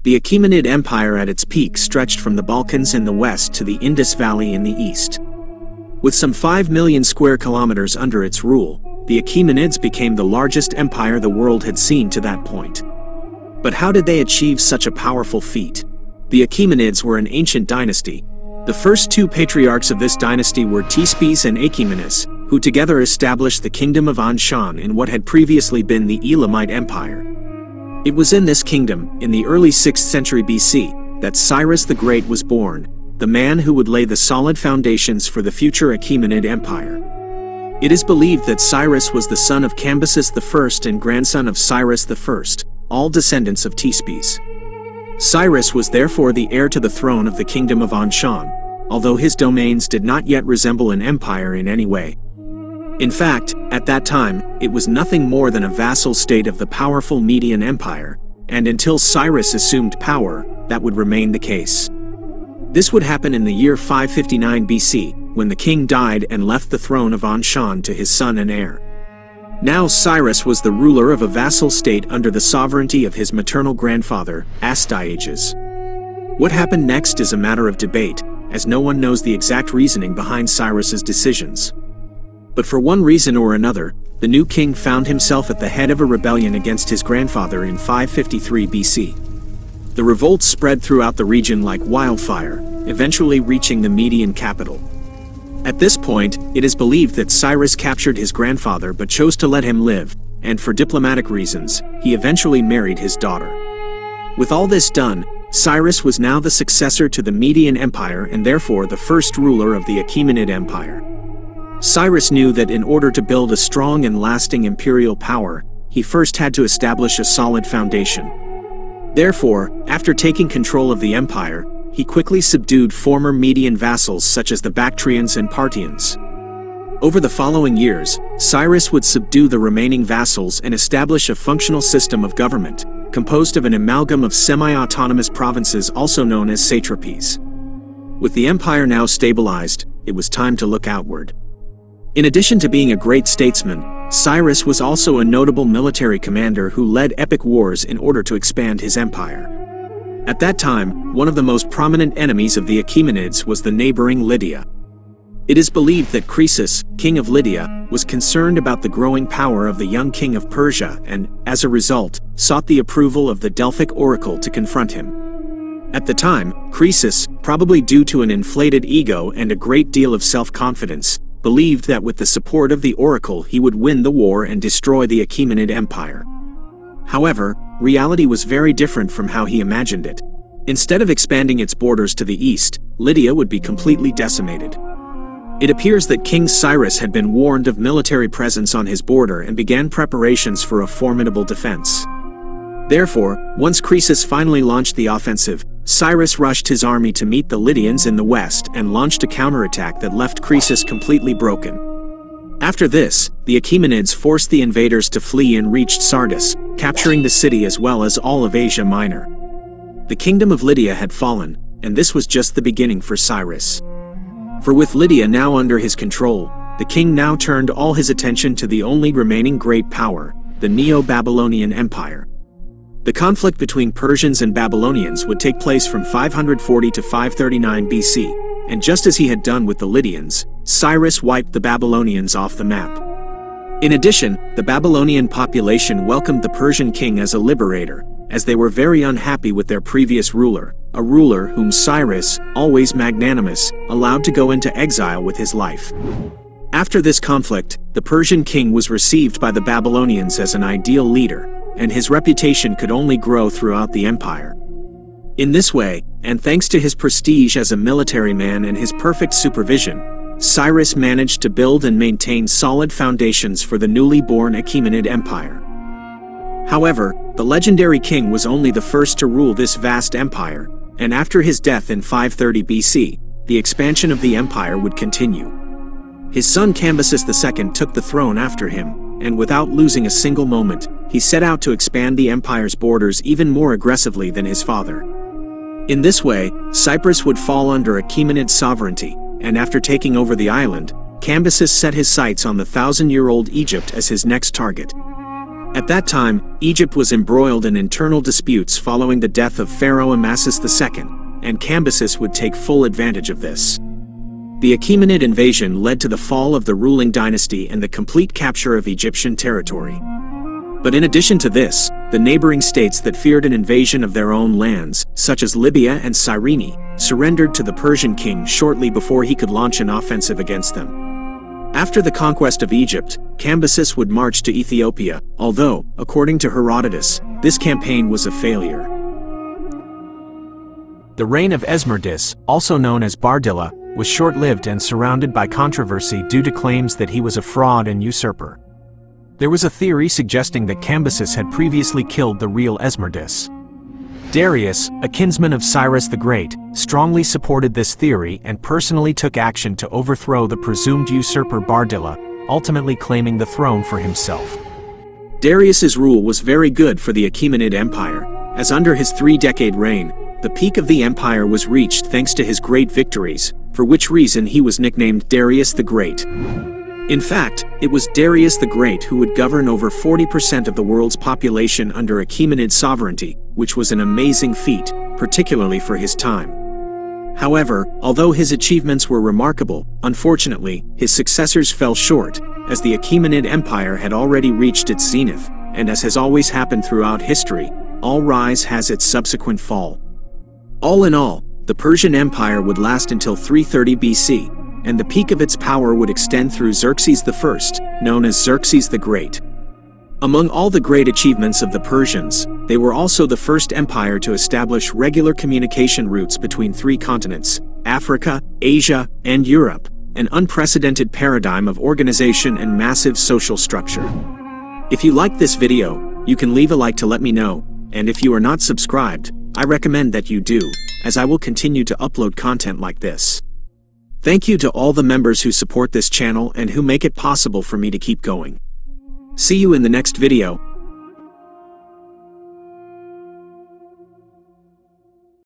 The Achaemenid Empire at its peak stretched from the Balkans in the west to the Indus Valley in the east. With some 5 million square kilometers under its rule, the Achaemenids became the largest empire the world had seen to that point. But how did they achieve such a powerful feat? The Achaemenids were an ancient dynasty. The first two patriarchs of this dynasty were Cambyses and Achaemenid, who together established the kingdom of Anshan in what had previously been the Elamite Empire. It was in this kingdom, in the early 6th century BC, that Cyrus the Great was born, the man who would lay the solid foundations for the future Achaemenid Empire. It is believed that Cyrus was the son of Cambyses I and grandson of Cyrus I, all descendants of Cambyses. Cyrus was therefore the heir to the throne of the kingdom of Anshan, although his domains did not yet resemble an empire in any way. In fact, at that time, it was nothing more than a vassal state of the powerful Median Empire, and until Cyrus assumed power, that would remain the case. This would happen in the year 559 BC, when the king died and left the throne of Anshan to his son and heir. Now Cyrus was the ruler of a vassal state under the sovereignty of his maternal grandfather, Astyages. What happened next is a matter of debate, as no one knows the exact reasoning behind Cyrus's decisions. But for one reason or another, the new king found himself at the head of a rebellion against his grandfather in 553 BC. The revolt spread throughout the region like wildfire, eventually reaching the Median capital. At this point, it is believed that Cyrus captured his grandfather but chose to let him live, and for diplomatic reasons, he eventually married his daughter. With all this done, Cyrus was now the successor to the Median Empire and therefore the first ruler of the Achaemenid Empire. Cyrus knew that in order to build a strong and lasting imperial power, he first had to establish a solid foundation. Therefore, after taking control of the empire, he quickly subdued former Median vassals such as the Bactrians and Parthians. Over the following years, Cyrus would subdue the remaining vassals and establish a functional system of government, composed of an amalgam of semi-autonomous provinces also known as satrapies. With the empire now stabilized, it was time to look outward. In addition to being a great statesman, Cyrus was also a notable military commander who led epic wars in order to expand his empire. At that time, one of the most prominent enemies of the Achaemenids was the neighboring Lydia. It is believed that Croesus, king of Lydia, was concerned about the growing power of the young king of Persia and, as a result, sought the approval of the Delphic oracle to confront him. At the time, Croesus, probably due to an inflated ego and a great deal of self-confidence, believed that with the support of the oracle he would win the war and destroy the Achaemenid Empire. However, reality was very different from how he imagined it. Instead of expanding its borders to the east, Lydia would be completely decimated. It appears that King Cyrus had been warned of military presence on his border and began preparations for a formidable defense. Therefore, once Croesus finally launched the offensive, Cyrus rushed his army to meet the Lydians in the west and launched a counterattack that left Croesus completely broken. After this, the Achaemenids forced the invaders to flee and reached Sardis, capturing the city as well as all of Asia Minor. The kingdom of Lydia had fallen, and this was just the beginning for Cyrus. For with Lydia now under his control, the king now turned all his attention to the only remaining great power, the Neo-Babylonian Empire. The conflict between Persians and Babylonians would take place from 540 to 539 BC, and just as he had done with the Lydians, Cyrus wiped the Babylonians off the map. In addition, the Babylonian population welcomed the Persian king as a liberator, as they were very unhappy with their previous ruler, a ruler whom Cyrus, always magnanimous, allowed to go into exile with his life. After this conflict, the Persian king was received by the Babylonians as an ideal leader, and his reputation could only grow throughout the empire. In this way, and thanks to his prestige as a military man and his perfect supervision, Cyrus managed to build and maintain solid foundations for the newly born Achaemenid Empire. However, the legendary king was only the first to rule this vast empire, and after his death in 530 BC, the expansion of the empire would continue. His son Cambyses II took the throne after him, and without losing a single moment, he set out to expand the empire's borders even more aggressively than his father. In this way, Cyprus would fall under Achaemenid sovereignty, and after taking over the island, Cambyses set his sights on the 1,000-year-old Egypt as his next target. At that time, Egypt was embroiled in internal disputes following the death of Pharaoh Amasis II, and Cambyses would take full advantage of this. The Achaemenid invasion led to the fall of the ruling dynasty and the complete capture of Egyptian territory. But in addition to this, the neighboring states that feared an invasion of their own lands, such as Libya and Cyrene, surrendered to the Persian king shortly before he could launch an offensive against them. After the conquest of Egypt, Cambyses would march to Ethiopia, although, according to Herodotus, this campaign was a failure. The reign of Esmerdis, also known as Bardilla, was short-lived and surrounded by controversy due to claims that he was a fraud and usurper. There was a theory suggesting that Cambyses had previously killed the real Esmerdis. Darius, a kinsman of Cyrus the Great, strongly supported this theory and personally took action to overthrow the presumed usurper Bardilla, ultimately claiming the throne for himself. Darius's rule was very good for the Achaemenid Empire, as under his 3-decade reign, the peak of the empire was reached thanks to his great victories, for which reason he was nicknamed Darius the Great. In fact, it was Darius the Great who would govern over 40% of the world's population under Achaemenid sovereignty, which was an amazing feat, particularly for his time. However, although his achievements were remarkable, unfortunately, his successors fell short, as the Achaemenid Empire had already reached its zenith, and as has always happened throughout history, all rise has its subsequent fall. All in all, the Persian Empire would last until 330 BC, and the peak of its power would extend through Xerxes I, known as Xerxes the Great. Among all the great achievements of the Persians, they were also the first empire to establish regular communication routes between 3 continents, Africa, Asia, and Europe, an unprecedented paradigm of organization and massive social structure. If you liked this video, you can leave a like to let me know, and if you are not subscribed, I recommend that you do, as I will continue to upload content like this. Thank you to all the members who support this channel and who make it possible for me to keep going. See you in the next video.